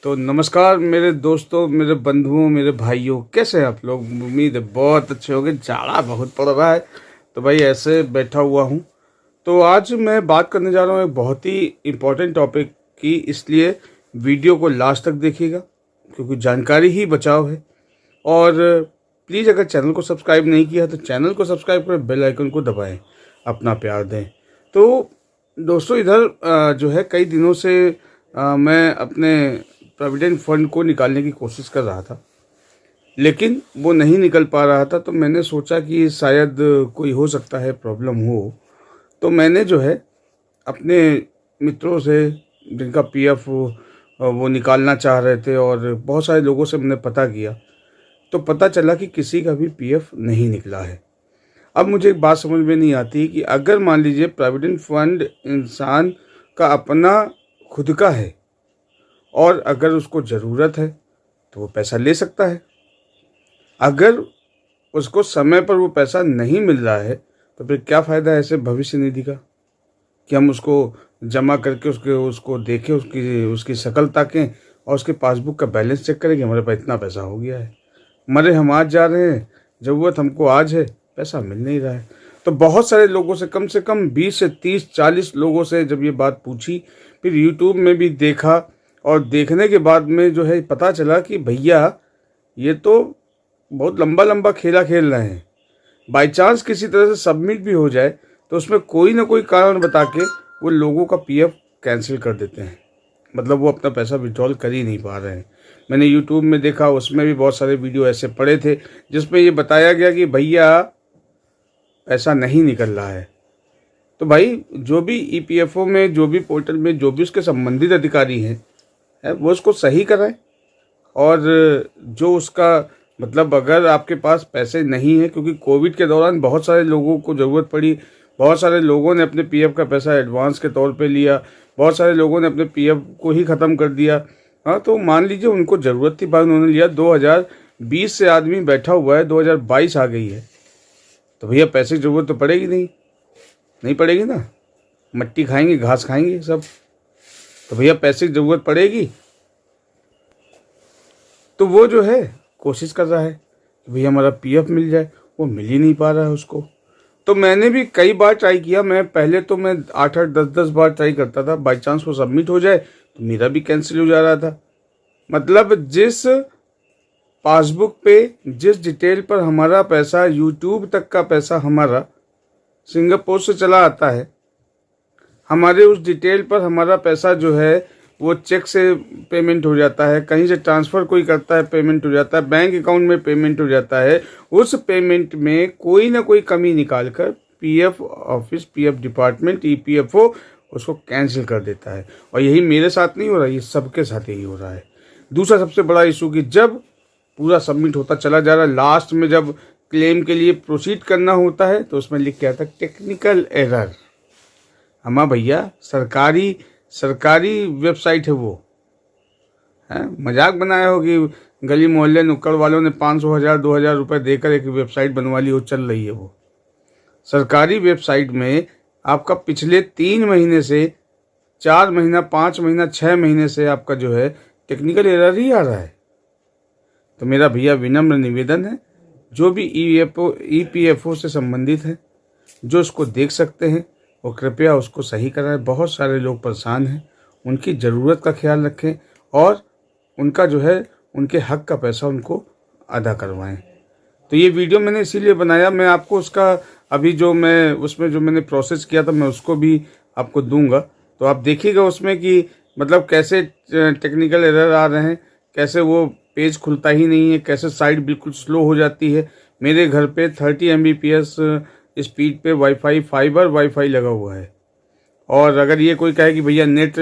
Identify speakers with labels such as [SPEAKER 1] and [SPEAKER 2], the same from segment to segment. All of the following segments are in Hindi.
[SPEAKER 1] तो नमस्कार मेरे दोस्तों, मेरे बंधुओं, मेरे भाइयों, कैसे हैं आप लोग। उम्मीद है बहुत अच्छे होंगे। जाड़ा बहुत पड़ रहा है तो भाई ऐसे बैठा हुआ हूँ। तो आज मैं बात करने जा रहा हूँ एक बहुत ही इम्पोर्टेंट टॉपिक की, इसलिए वीडियो को लास्ट तक देखिएगा क्योंकि जानकारी ही बचाव है। और प्लीज़ अगर चैनल को सब्सक्राइब नहीं किया तो चैनल को सब्सक्राइब करें, बेल आइकन को दबाएं, अपना प्यार दें। तो दोस्तों इधर जो है कई दिनों से मैं अपने प्रोविडेंट फंड को निकालने की कोशिश कर रहा था, लेकिन वो नहीं निकल पा रहा था। तो मैंने सोचा कि शायद कोई हो सकता है प्रॉब्लम हो। तो मैंने जो है अपने मित्रों से जिनका पीएफ वो निकालना चाह रहे थे और बहुत सारे लोगों से मैंने पता किया, तो पता चला कि किसी का भी पीएफ नहीं निकला है। अब मुझे एक बात समझ में नहीं आती कि अगर मान लीजिए प्रोविडेंट फंड इंसान का अपना खुद का है और अगर उसको ज़रूरत है तो वो पैसा ले सकता है। अगर उसको समय पर वो पैसा नहीं मिल रहा है तो फिर क्या फ़ायदा है ऐसे भविष्य निधि का कि हम उसको जमा करके उसको देखें, उसकी उसकी शक्ल ताकें और उसके पासबुक का बैलेंस चेक करें कि हमारे पास इतना पैसा हो गया है। मरे हम आज जा रहे हैं, ज़रूरत हमको आज है, पैसा मिल नहीं रहा है। तो बहुत सारे लोगों से कम 20 से 30 40 लोगों से जब ये बात पूछी, फिर यूट्यूब में भी देखा और देखने के बाद में जो है पता चला कि भैया ये तो बहुत लंबा लंबा खेला खेल रहे हैं। बाई चांस किसी तरह से सबमिट भी हो जाए तो उसमें कोई ना कोई कारण बता के वो लोगों का पीएफ कैंसिल कर देते हैं, मतलब वो अपना पैसा विड्रॉल कर ही नहीं पा रहे हैं। मैंने यूट्यूब में देखा, उसमें भी बहुत सारे वीडियो ऐसे पड़े थे जिसमें ये बताया गया कि भैया पैसा नहीं निकल रहा है। तो भाई जो भी ईपीएफओ में, जो भी पोर्टल में, जो भी उसके संबंधित अधिकारी हैं वो उसको सही कराएं। और जो उसका मतलब अगर आपके पास पैसे नहीं है, क्योंकि कोविड के दौरान बहुत सारे लोगों को ज़रूरत पड़ी, बहुत सारे लोगों ने अपने पीएफ का पैसा एडवांस के तौर पे लिया, बहुत सारे लोगों ने अपने पीएफ को ही ख़त्म कर दिया। हाँ, तो मान लीजिए उनको ज़रूरत थी, बाद उन्होंने लिया। 2020 से आदमी बैठा हुआ है, 2022 आ गई है, तो भैया पैसे की ज़रूरत तो पड़ेगी नहीं पड़ेगी ना। मट्टी खाएंगे, घास खाएंगे सब, तो भैया पैसे की ज़रूरत पड़ेगी। तो वो जो है कोशिश कर रहा है कि भैया हमारा पीएफ मिल जाए, वो मिल ही नहीं पा रहा है उसको। तो मैंने भी कई बार ट्राई किया। मैं पहले तो मैं 8-8 10-10 बार ट्राई करता था, बाई चांस वो सबमिट हो जाए तो मेरा भी कैंसिल हो जा रहा था। मतलब जिस पासबुक पे, जिस डिटेल पर हमारा पैसा, यूट्यूब तक का पैसा हमारा सिंगापुर से चला आता है, हमारे उस डिटेल पर हमारा पैसा जो है वो चेक से पेमेंट हो जाता है, कहीं से ट्रांसफ़र कोई करता है पेमेंट हो जाता है, बैंक अकाउंट में पेमेंट हो जाता है। उस पेमेंट में कोई ना कोई कमी निकाल कर PF office, PF department, EPFO उसको कैंसिल कर देता है। और यही मेरे साथ नहीं हो रहा, ये सबके साथ यही हो रहा है। दूसरा सबसे बड़ा इशू कि जब पूरा सबमिट होता चला जा रहा है, लास्ट में जब क्लेम के लिए प्रोसीड करना होता है तो उसमें लिख के आता है टेक्निकल एरर। हमारा भैया सरकारी वेबसाइट है वो, है मजाक बनाया हो कि गली मोहल्ले नुक्कड़ वालों ने 500 1000 2000 रुपये देकर एक वेबसाइट बनवा ली, वो चल रही है। वो सरकारी वेबसाइट में आपका पिछले 3 महीने से 4 महीना, 5 महीना, 6 महीने से आपका जो है टेक्निकल एरर ही आ रहा है। तो मेरा भैया विनम्र निवेदन है, जो भी ईपीएफओ से संबंधित है, जो उसको देख सकते हैं वो कृपया उसको सही कराएं। बहुत सारे लोग परेशान हैं, उनकी ज़रूरत का ख्याल रखें और उनका जो है उनके हक का पैसा उनको अदा करवाएं। तो ये वीडियो मैंने इसीलिए बनाया, मैं आपको उसका अभी जो मैं उसमें जो मैंने प्रोसेस किया था मैं उसको भी आपको दूंगा, तो आप देखिएगा उसमें कि मतलब कैसे टेक्निकल एरर आ रहे हैं, कैसे वो पेज खुलता ही नहीं है, कैसे साइट बिल्कुल स्लो हो जाती है। मेरे घर पे 30 Mbps स्पीड पे वाईफाई, फाइबर वाईफाई लगा हुआ है, और अगर ये कोई कहे कि भैया नेट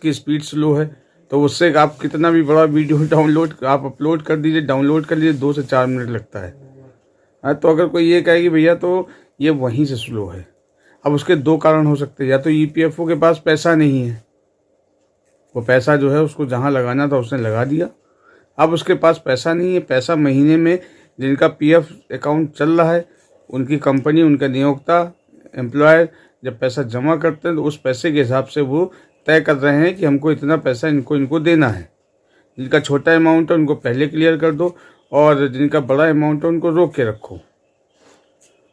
[SPEAKER 1] की स्पीड स्लो है तो उससे आप कितना भी बड़ा वीडियो डाउनलोड आप अपलोड कर दीजिए, डाउनलोड कर लीजिए, 2 से 4 मिनट लगता है। हाँ, तो अगर कोई ये कहे कि भैया तो ये वहीं से स्लो है, अब उसके 2 कारण हो सकते हैं। या तो ईपीएफओ के पास पैसा नहीं है, वो पैसा जो है उसको जहाँ लगाना था उसने लगा दिया, अब उसके पास पैसा नहीं है। पैसा महीने में जिनका पीएफ अकाउंट चल रहा है, उनकी कंपनी, उनका नियोक्ता, एम्प्लॉयर जब पैसा जमा करते हैं तो उस पैसे के हिसाब से वो तय कर रहे हैं कि हमको इतना पैसा इनको देना है। जिनका छोटा अमाउंट है उनको पहले क्लियर कर दो, और जिनका बड़ा अमाउंट है उनको रोक के रखो।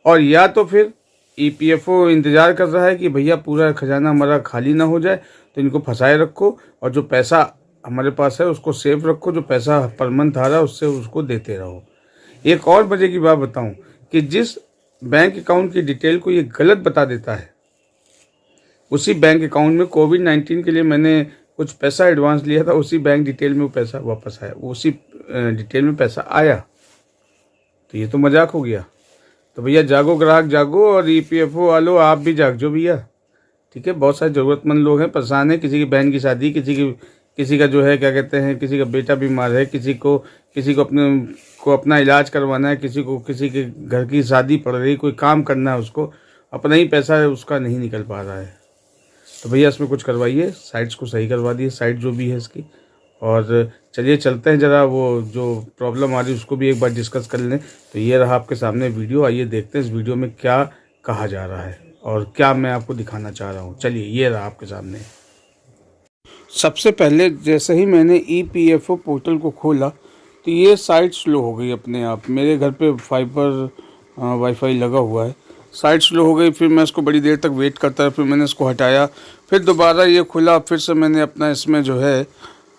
[SPEAKER 1] और या तो फिर ईपीएफओ इंतज़ार कर रहा है कि भैया पूरा खजाना हमारा खाली ना हो जाए, तो इनको फंसाए रखो, और जो पैसा हमारे पास है उसको सेफ रखो, जो पैसा पर मंथ आ रहा है उससे उसको देते रहो। एक और मजे की बात बताऊं कि जिस बैंक अकाउंट की डिटेल को ये गलत बता देता है, उसी बैंक अकाउंट में कोविड-19 के लिए मैंने कुछ पैसा एडवांस लिया था, उसी बैंक डिटेल में वो पैसा वापस आया, उसी डिटेल में पैसा आया। तो ये तो मजाक हो गया। तो भैया जागो ग्राहक जागो, और ईपीएफओ वालों आप भी जाग जो भैया, ठीक है। बहुत सारे ज़रूरतमंद लोग हैं, परेशान हैं, किसी की बहन की शादी, किसी का जो है क्या कहते हैं, किसी का बेटा बीमार है, किसी को अपना इलाज करवाना है, किसी के घर की शादी पड़ रही, कोई काम करना है, उसको अपना ही पैसा है उसका नहीं निकल पा रहा है। तो भैया इसमें कुछ करवाइए, साइट्स को सही करवा दिए, साइट जो भी है इसकी। और चलिए चलते हैं ज़रा, वो जो प्रॉब्लम आ रही है उसको भी एक बार डिस्कस कर लें। तो ये रहा आपके सामने वीडियो, आइए देखते हैं इस वीडियो में क्या कहा जा रहा है और क्या मैं आपको दिखाना चाह रहा हूँ। चलिए ये रहा आपके सामने। सबसे पहले जैसे ही मैंने ईपीएफओ पोर्टल को खोला तो ये साइट स्लो हो गई अपने आप। मेरे घर पे फाइबर वाईफाई लगा हुआ है, साइट स्लो हो गई। फिर मैं इसको बड़ी देर तक वेट करता रहा, फिर मैंने इसको हटाया, फिर दोबारा ये खुला, फिर से मैंने अपना इसमें जो है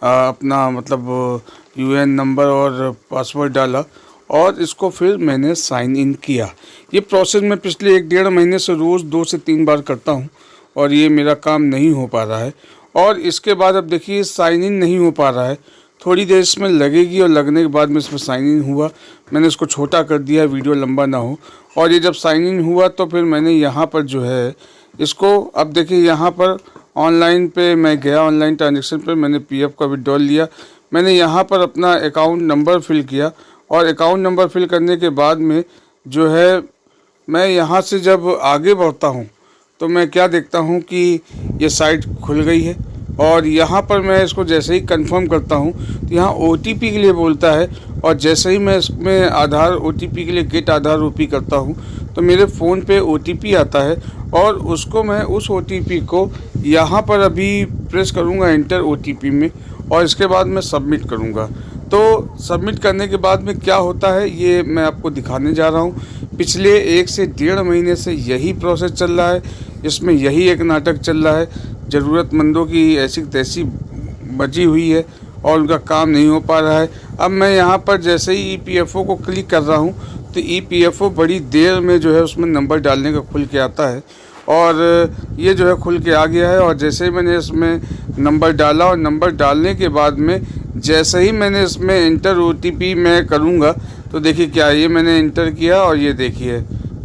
[SPEAKER 1] अपना मतलब यूएन नंबर और पासवर्ड डाला, और इसको फिर मैंने साइन इन किया। ये प्रोसेस मैं पिछले 1-1.5 महीने से रोज़ 2 से 3 बार करता हूँ, और ये मेरा काम नहीं हो पा रहा है। और इसके बाद अब देखिए साइन इन नहीं हो पा रहा है, थोड़ी देर इसमें लगेगी, और लगने के बाद में इसमें साइन इन हुआ। मैंने इसको छोटा कर दिया, वीडियो लंबा ना हो। और ये जब साइन इन हुआ तो फिर मैंने यहाँ पर जो है इसको, अब देखिए यहाँ पर ऑनलाइन पे मैं गया, ऑनलाइन ट्रांजेक्शन पे मैंने पीएफ का विड्रॉल लिया। मैंने यहाँ पर अपना अकाउंट नंबर फिल किया, और अकाउंट नंबर फिल करने के बाद में जो है मैं यहाँ से जब आगे बढ़ता हूँ तो मैं क्या देखता हूँ कि ये साइट खुल गई है। और यहाँ पर मैं इसको जैसे ही कंफर्म करता हूँ तो यहाँ ओटीपी के लिए बोलता है, और जैसे ही मैं इसमें आधार ओटीपी के लिए गेट आधार ओपी करता हूँ तो मेरे फ़ोन पे ओटीपी आता है, और उसको मैं उस ओटीपी को यहाँ पर अभी प्रेस करूँगा एंटर ओटीपी में, और इसके बाद मैं सबमिट करूँगा। तो सबमिट करने के बाद में क्या होता है ये मैं आपको दिखाने जा रहा हूँ। पिछले 1 से 1.5 महीने से यही प्रोसेस चल रहा है, इसमें यही एक नाटक चल रहा है। ज़रूरतमंदों की ऐसी तैसी बची हुई है और उनका काम नहीं हो पा रहा है। अब मैं यहाँ पर जैसे ही ईपीएफओ को क्लिक कर रहा हूँ तो ईपीएफओ बड़ी देर में जो है उसमें नंबर डालने का खुल के आता है, और ये जो है खुल के आ गया है। और जैसे ही मैंने इसमें नंबर डाला, और नंबर डालने के बाद में जैसे ही मैंने इसमें इंटर ओटीपी मैं करूँगा तो देखिए क्या, ये मैंने इंटर किया और ये देखिए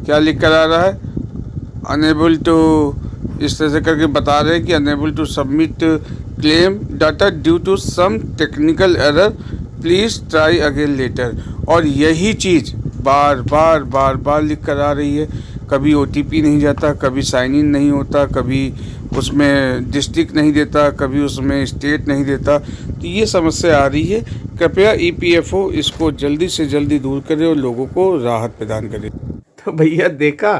[SPEAKER 1] क्या लिख कर आ रहा है, अनेबल टू, इस तरह से करके बता रहे हैं कि unable to submit claim data due to some technical error, please try again later. और यही चीज़ बार बार लिख कर आ रही है। कभी ओटीपी नहीं जाता, कभी साइन इन नहीं होता, कभी उसमें डिस्ट्रिक्ट नहीं देता, कभी उसमें स्टेट नहीं देता। तो ये समस्या आ रही है। कृपया ईपीएफओ इसको जल्दी से जल्दी दूर करे और लोगों को राहत प्रदान करे। तो भैया देखा,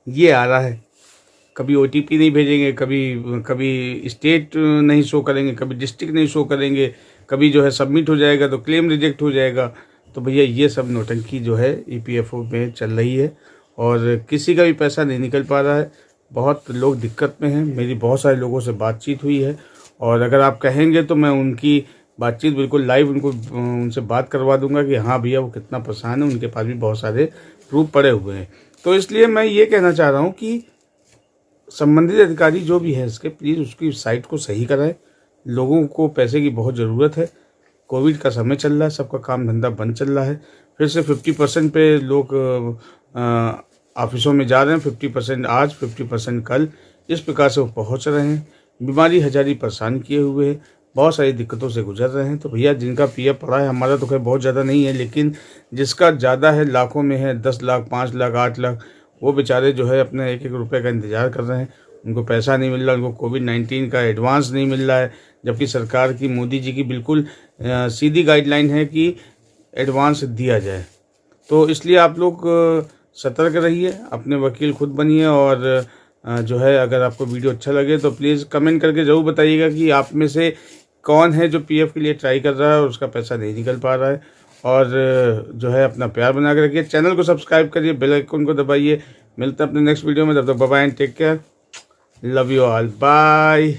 [SPEAKER 1] ये आ रहा है, कभी ओटीपी नहीं भेजेंगे, कभी स्टेट नहीं शो करेंगे, कभी डिस्ट्रिक्ट नहीं शो करेंगे, कभी जो है सबमिट हो जाएगा तो क्लेम रिजेक्ट हो जाएगा। तो भैया ये सब नौटंकी जो है ईपीएफओ में चल रही है, और किसी का भी पैसा नहीं निकल पा रहा है। बहुत लोग दिक्कत में हैं। मेरी बहुत सारे लोगों से बातचीत हुई है, और अगर आप कहेंगे तो मैं उनकी बातचीत बिल्कुल लाइव उनसे बात करवा दूंगा कि हाँ भैया वो कितना परेशान है, उनके पास भी बहुत सारे प्रूफ पड़े हुए हैं। तो इसलिए मैं ये कहना चाह रहा हूँ कि संबंधित अधिकारी जो भी है इसके, प्लीज़ उसकी साइट को सही कराएं। लोगों को पैसे की बहुत ज़रूरत है, कोविड का समय चल रहा है, सबका काम धंधा बंद चल रहा है। फिर से 50% पे लोग ऑफिसों में जा रहे हैं, 50% आज, 50% कल, इस प्रकार से वो पहुंच रहे हैं। बीमारी हजारी परेशान किए हुए हैं, बहुत सारी दिक्कतों से गुजर रहे हैं। तो भैया जिनका पीएफ पड़ा है, हमारा तो खैर बहुत ज़्यादा नहीं है, लेकिन जिसका ज़्यादा है, लाखों में है, 10 लाख, 5 लाख, 8 लाख, वो बेचारे जो है अपने 1-1 रुपये का इंतज़ार कर रहे हैं। उनको पैसा नहीं मिल रहा, उनको कोविड-19 का एडवांस नहीं मिल रहा है, जबकि सरकार की, मोदी जी की बिल्कुल सीधी गाइडलाइन है कि एडवांस दिया जाए। तो इसलिए आप लोग सतर्क रहिए, अपने वकील खुद बनिए, और जो है अगर आपको वीडियो अच्छा लगे तो प्लीज़ कमेंट करके ज़रूर बताइएगा कि आप में से कौन है जो पीएफ के लिए ट्राई कर रहा है और उसका पैसा नहीं निकल पा रहा है। और जो है अपना प्यार बना के रखिए, चैनल को सब्सक्राइब करिए, बेल आइकन को दबाइए। मिलते हैं अपने नेक्स्ट वीडियो में, तब तक bye bye and take care, love you all, bye.